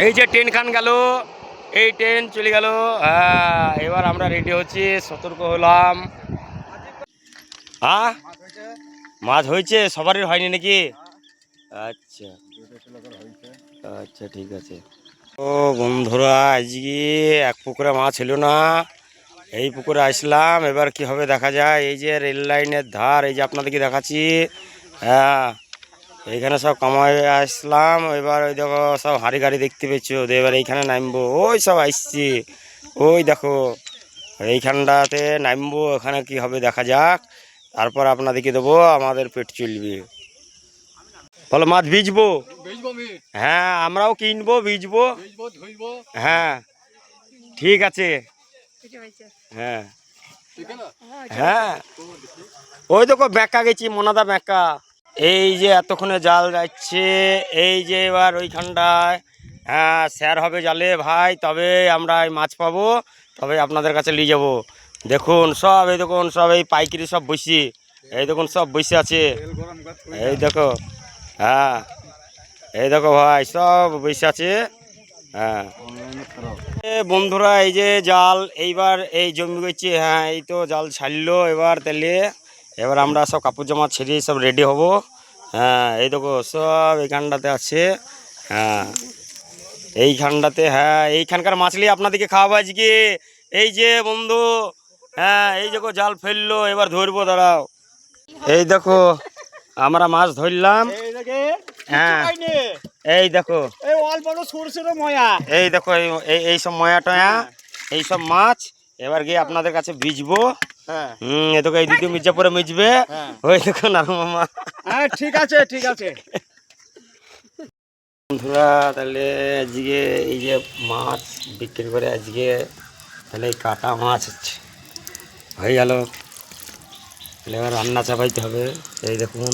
এই যে ট্রেন খান গেল, এই ট্রেন চলে গেল। এবার আমরা রেডি হচ্ছি, সতর্ক হলাম। হ্যাঁ, মাছ হয়েছে, সবারই হয়নি নাকি? আচ্ছা আচ্ছা, ঠিক আছে। ও বন্ধুরা, আজকে এক পুকুরে মাছ ছিল না, এই পুকুরে আসলাম। এবার কি হবে দেখা যায়। এই যে রেল লাইনের ধার, এই যে আপনাদেরকে দেখাচ্ছি। হ্যাঁ, এইখানে সব কামাই আসলাম। এবার ওই দেখো সব হাঁড়ি গাড়ি দেখতে পেয়েছ, এবার এইখানে নামবো। ওই সব আসছি, ওই দেখো এইখানটাতে নামবো। এখানে কি হবে দেখা যাক, তারপর আপনাদেরকে দেবো, আমাদের পেট চলবে। বলো, মাছ ভিজবো? হ্যাঁ, আমরাও কিনবো, ভিজবো। হ্যাঁ, ঠিক আছে। হ্যাঁ হ্যাঁ, ওই দেখো ব্যাঁকা গেছি, মোনাদা ব্যাঁকা। এই যে এতক্ষণে জাল যাচ্ছে, এই যে এবার ওইখানটায় হ্যাঁ স্যার হবে জালে ভাই, তবে আমরা এই মাছ পাবো, তবে আপনাদের কাছে নিয়ে যাবো। দেখুন সব, এই দেখুন সব এই পাইকারি সব বসে, এই দেখুন সব বসে আছে। এই দেখো, হ্যাঁ এই দেখো ভাই সব বসে আছে। হ্যাঁ বন্ধুরা, এই যে জাল এইবার এই জমি গেছে। হ্যাঁ, এই তো জাল ছাড়লো এবার তেলে। এবার আমরা সব কাপড় জামা ছেড়ে সব রেডি হব। হ্যাঁ, এই দেখো সব এইখানটাতে আছে। হ্যাঁ, এইখানটাতে, হ্যাঁ এইখানকার মাছলি আপনাদেরকে খাওয়াবো আজকে। এই যে বন্ধু, হ্যাঁ এই দেখো জাল ফেললো, এবার ধরবো, দাঁড়াও। এই দেখো আমরা মাছ ধরলাম। হ্যাঁ, এই দেখো এই দেখো এই সব ময়া টয়া, এই সব মাছ এবার গিয়ে আপনাদের কাছে ভিজবো। এ দেখো এই দিকে মির্জাপুরে মিজবে। ওই দেখো নানু মামা। ঠিক আছে ঠিক আছে বন্ধুরা, তাহলে আজকে এই যে মাছ বিক্রি করে আজকে তাহলে এই কাটা মাছ হচ্ছে হয়ে গেল। তাহলে এবার রান্না চাপাইতে হবে। এই দেখুন